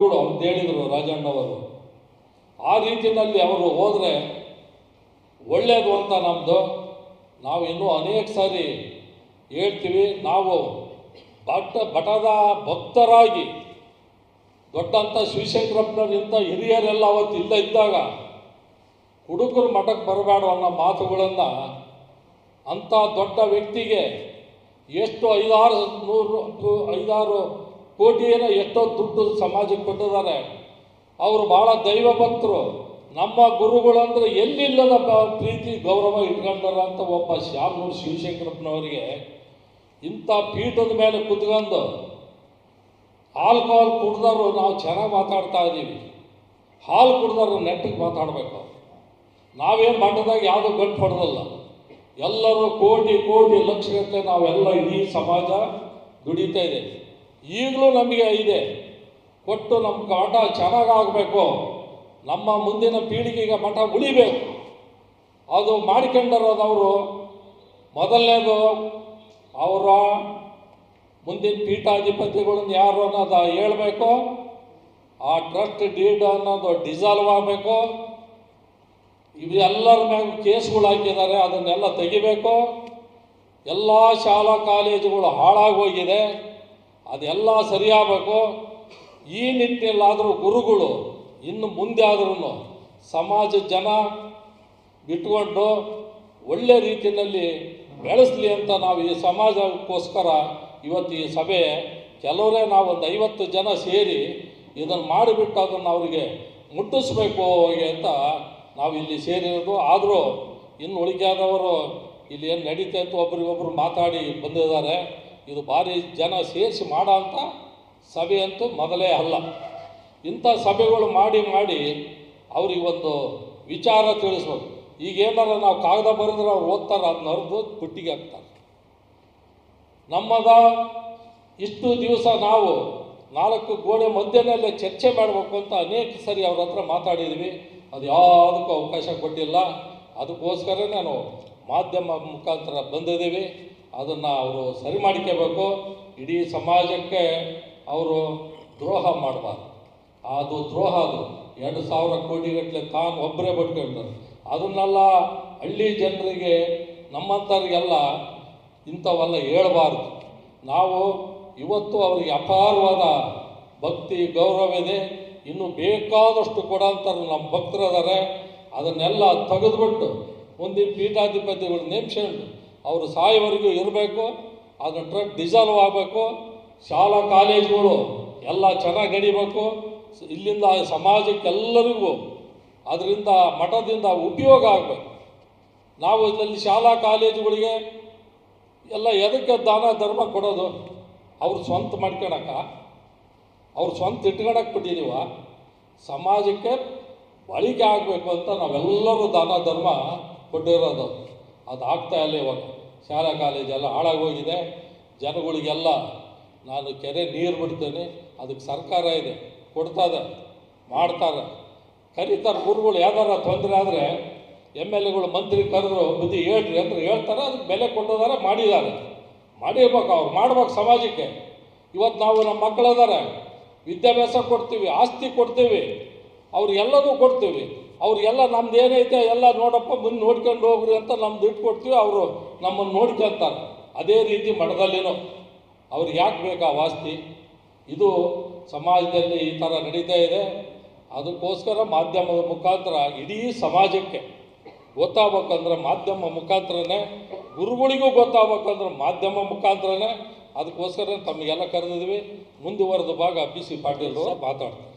ಅಂತ ಹೇಳಿದರು ರಾಜಣ್ಣವರು. ಆ ರೀತಿಯಲ್ಲಿ ಅವರು ಹೋದರೆ ಒಳ್ಳೆಯದು ಅಂತ ನಮ್ಮದು. ನಾವು ಇನ್ನೂ ಅನೇಕ ಸಾರಿ ಹೇಳ್ತೀವಿ, ನಾವು ಬಟದ ಭಕ್ತರಾಗಿ ದೊಡ್ಡಂಥ ಶಿವಶಂಕರಪ್ಪನವರಿಂಥ ಹಿರಿಯರೆಲ್ಲ ಅವತ್ತು ಇಲ್ಲ ಇದ್ದಾಗ ಹುಡುಗರು ಮಠಕ್ಕೆ ಬರಬೇಡ ಅನ್ನೋ ಮಾತುಗಳನ್ನು ಅಂಥ ದೊಡ್ಡ ವ್ಯಕ್ತಿಗೆ ಎಷ್ಟು 5-6 ಕೋಟಿಯನ್ನು ಎಷ್ಟೋ ದುಡ್ಡು ಸಮಾಜಕ್ಕೆ ಕೊಟ್ಟಿದ್ದಾರೆ. ಅವರು ಭಾಳ ದೈವ ಭಕ್ತರು. ನಮ್ಮ ಗುರುಗಳಂದರೆ ಎಲ್ಲಿಲ್ಲದ ಪ್ರೀತಿ ಗೌರವ ಇಟ್ಕೊಂಡಾರ ಅಂತ ಒಬ್ಬ ಶಾಮನೂರು ಶಿವಶಂಕರಪ್ಪನವರಿಗೆ ಇಂಥ ಪೀಠದ ಮೇಲೆ ಕುತ್ಕೊಂಡು ಆಲ್ಕೋಹಾಲ್ ಕುಡ್ದವರು ನಾವು ಚೆನ್ನಾಗಿ ಮಾತಾಡ್ತಾ ಇದ್ದೀವಿ. ಹಾಲು ಕುಡ್ದವ್ರು ನೆಟ್ಟಿಗೆ ಮಾತಾಡಬೇಕು. ನಾವೇನು ಮಠದಾಗ ಯಾವುದೋ ಗಂಟು ಹೊಡೆದಲ್ಲ. ಎಲ್ಲರೂ ಕೋಟಿ ಕೋಟಿ ಲಕ್ಷಗಟ್ಟಲೆ ನಾವೆಲ್ಲ ಇಡೀ ಸಮಾಜ ದುಡಿತಾ ಇದೆ. ಈಗಲೂ ನಮಗೆ ಇದೆ ಕೊಟ್ಟು ನಮ್ಮ ಮಠ ಚೆನ್ನಾಗಾಗಬೇಕು, ನಮ್ಮ ಮುಂದಿನ ಪೀಳಿಗೆಗೆ ಮಠ ಉಳಿಬೇಕು. ಅದು ಮಾಡಿಕೊಂಡಿರೋದವರು ಮೊದಲನೇದು ಅವರ ಮುಂದಿನ ಪೀಠಾಧಿಪತಿಗಳನ್ನ ಯಾರು ಅನ್ನೋದು ಹೇಳಬೇಕು. ಆ ಟ್ರಸ್ಟ್ ಡೀಡ್ ಅನ್ನೋದು ಡಿಸಾಲ್ವ್ ಆಗಬೇಕು. ಇವೆಲ್ಲರ ಮ್ಯಾಗ ಕೇಸ್ಗಳು ಹಾಕಿದ್ದಾರೆ, ಅದನ್ನೆಲ್ಲ ತೆಗಿಬೇಕು. ಎಲ್ಲ ಶಾಲಾ ಕಾಲೇಜುಗಳು ಹಾಳಾಗೋಗಿದೆ, ಅದೆಲ್ಲ ಸರಿಯಾಗಬೇಕು. ಈ ನಿಟ್ಟಿನಲ್ಲಾದರೂ ಗುರುಗಳು ಇನ್ನು ಮುಂದೆ ಆದ್ರೂ ಸಮಾಜದ ಜನ ಬಿಟ್ಕೊಂಡು ಒಳ್ಳೆ ರೀತಿಯಲ್ಲಿ ಬೆಳೆಸಲಿ ಅಂತ ನಾವು ಈ ಸಮಾಜಕ್ಕೋಸ್ಕರ ಇವತ್ತು ಈ ಸಭೆ ಕೆಲವರೇ ನಾವೊಂದು 50 ಜನ ಸೇರಿ ಇದನ್ನು ಮಾಡಿಬಿಟ್ಟು ಅದನ್ನು ಅವರಿಗೆ ಮುಟ್ಟಿಸ್ಬೇಕು ಅಂತ ನಾವು ಇಲ್ಲಿ ಸೇರಿರೋದು. ಆದರೂ ಇನ್ನು ಉಳಿಕೆಯಾದವರು ಇಲ್ಲಿ ಏನು ನಡೀತಾ ಇತ್ತು ಒಬ್ರಿಗೊಬ್ರು ಮಾತಾಡಿ ಬಂದಿದ್ದಾರೆ. ಇದು ಭಾರಿ ಜನ ಸೇರಿಸಿ ಮಾಡೋ ಅಂಥ ಸಭೆ ಅಂತೂ ಮೊದಲೇ ಅಲ್ಲ. ಇಂಥ ಸಭೆಗಳು ಮಾಡಿ ಮಾಡಿ ಅವ್ರಿಗೆ ಒಂದು ವಿಚಾರ ತಿಳಿಸ್ಬೇಕು. ಈಗ ಏನಾರ ನಾವು ಕಾಗದ ಬರೆದ್ರೆ ಅವ್ರು ಓದ್ತಾರೆ, ಅದನ್ನ ಅರ್ದು ಪುಟ್ಟಿಗೆ ಹಾಕ್ತಾರೆ. ನಮ್ಮದ ಇಷ್ಟು ದಿವಸ ನಾವು 4 ಗೋಡೆ ಮಧ್ಯದಲ್ಲೇ ಚರ್ಚೆ ಮಾಡಬೇಕು ಅಂತ ಅನೇಕ ಸರಿ ಅವ್ರ ಹತ್ರ ಮಾತಾಡಿದ್ವಿ. ಅದು ಯಾವುದಕ್ಕೂ ಅವಕಾಶ ಕೊಟ್ಟಿಲ್ಲ. ಅದಕ್ಕೋಸ್ಕರ ನಾನು ಮಾಧ್ಯಮ ಮುಖಾಂತರ ಬಂದಿದ್ದೀವಿ. ಅದನ್ನು ಅವರು ಸರಿ ಮಾಡಿಕೋಬೇಕು. ಇಡೀ ಸಮಾಜಕ್ಕೆ ಅವರು ದ್ರೋಹ ಮಾಡಬಾರ್ದು. ಅದು ದ್ರೋಹ. ಅದು 2,000 ಕೋಟಿಗಟ್ಟಲೆ ತಾನು ಒಬ್ಬರೇ ಬಟ್ಕೊಂಡ್ರು. ಅದನ್ನೆಲ್ಲ ಹಳ್ಳಿ ಜನರಿಗೆ ನಮ್ಮಂಥವ್ರಿಗೆಲ್ಲ ಇಂಥವೆಲ್ಲ ಹೇಳಬಾರ್ದು. ನಾವು ಇವತ್ತು ಅವರಿಗೆ ಅಪಾರವಾದ ಭಕ್ತಿ ಗೌರವ ಇದೆ. ಇನ್ನು ಬೇಕಾದಷ್ಟು ಕೊಡೋಂಥವ್ರು ನಮ್ಮ ಭಕ್ತರಿದ್ದಾರೆ. ಅದನ್ನೆಲ್ಲ ತೆಗೆದುಬಿಟ್ಟು ಮುಂದಿನ ಪೀಠಾಧಿಪತಿಗಳು ನೇಮಿಸ್ಕೊಂಡು ಅವರು ಸಾಯೋವರೆಗೂ ಇರಬೇಕು. ಅದನ್ನು ಟ್ರಸ್ಟ್ ಡಿಸಾಲ್ವ್ ಆಗಬೇಕು. ಶಾಲಾ ಕಾಲೇಜುಗಳು ಎಲ್ಲ ಚೆನ್ನಾಗಿ ನಡಿಬೇಕು. ಇಲ್ಲಿಂದ ಸಮಾಜಕ್ಕೆಲ್ಲರಿಗೂ ಅದರಿಂದ ಮಠದಿಂದ ಉಪಯೋಗ ಆಗಬೇಕು. ನಾವು ಇದರಲ್ಲಿ ಶಾಲಾ ಕಾಲೇಜುಗಳಿಗೆ ಎಲ್ಲ ಎದಕ್ಕೆ ದಾನ ಧರ್ಮ ಕೊಡೋದು? ಅವ್ರು ಸ್ವಂತ ಮಾಡ್ಕೊಳಕ, ಅವ್ರು ಸ್ವಂತ ಇಟ್ಕೊಳಕ್ಕೆ ಬಿಟ್ಟಿದ್ದೀವ? ಸಮಾಜಕ್ಕೆ ಬಳಕೆ ಆಗಬೇಕು ಅಂತ ನಾವೆಲ್ಲರೂ ದಾನ ಧರ್ಮ ಕೊಟ್ಟಿರೋದು. ಅದು ಆಗ್ತಾ ಇಲ್ಲ. ಇವಾಗ ಶಾಲಾ ಕಾಲೇಜೆಲ್ಲ ಹಾಳಾಗೋಗಿದೆ. ಜನಗಳಿಗೆಲ್ಲ ನಾನು ಕೆರೆ ನೀರು ಬಿಡ್ತೇನೆ, ಅದಕ್ಕೆ ಸರ್ಕಾರ ಇದೆ, ಕೊಡ್ತದೆ, ಮಾಡ್ತಾರೆ, ಕರೀತಾರೆ. ಗುರುಗಳು ಯಾವ್ದಾರ ತೊಂದರೆ ಆದರೆ MLAಗಳು ಮಂತ್ರಿ ಕರೆದ್ರು ಬುದ್ಧಿ ಹೇಳ್ರಿ ಅಂದ್ರೆ ಹೇಳ್ತಾರೆ. ಅದಕ್ಕೆ ಬೆಲೆ ಕೊಟ್ಟಿದ್ದಾರೆ, ಮಾಡಿದ್ದಾರೆ. ಮಾಡಿರ್ಬೇಕು, ಅವ್ರು ಮಾಡ್ಬೇಕು ಸಮಾಜಕ್ಕೆ. ಇವತ್ತು ನಾವು ನಮ್ಮ ಮಕ್ಕಳಿದ್ದಾರೆ, ವಿದ್ಯಾಭ್ಯಾಸ ಕೊಡ್ತೀವಿ, ಆಸ್ತಿ ಕೊಡ್ತೀವಿ, ಅವ್ರಿಗೆಲ್ಲದೂ ಕೊಡ್ತೀವಿ. ಅವ್ರಿಗೆಲ್ಲ ನಮ್ದು ಏನೈತೆ ಎಲ್ಲ ನೋಡಪ್ಪ ಮುಂದೆ ನೋಡ್ಕೊಂಡು ಹೋಗ್ರಿ ಅಂತ ನಮ್ದು ಇಟ್ಟು ಕೊಡ್ತೀವಿ. ಅವರು ನಮ್ಮನ್ನು ನೋಡ್ಕೊಳ್ತಾರೆ. ಅದೇ ರೀತಿ ಮಠದಲ್ಲಿನೂ ಅವ್ರಿಗೆ ಯಾಕೆ ಬೇಕಾ ಆಸ್ತಿ? ಇದು ಸಮಾಜದಲ್ಲಿ ಈ ಥರ ನಡೀತಾ ಇದೆ. ಅದಕ್ಕೋಸ್ಕರ ಮಾಧ್ಯಮದ ಮುಖಾಂತರ ಇಡೀ ಸಮಾಜಕ್ಕೆ ಗೊತ್ತಾಗಬೇಕಂದ್ರೆ ಮಾಧ್ಯಮ ಮುಖಾಂತರನೇ, ಗುರುಗಳಿಗೂ ಗೊತ್ತಾಗಬೇಕಂದ್ರೆ ಮಾಧ್ಯಮ ಮುಖಾಂತರನೇ. ಅದಕ್ಕೋಸ್ಕರ ತಮಗೆಲ್ಲ ಕರೆದಿದ್ವಿ. ಮುಂದುವರೆದ ಭಾಗ BC ಪಾಟೀಲ್ ಮಾತಾಡ್ತಾರೆ.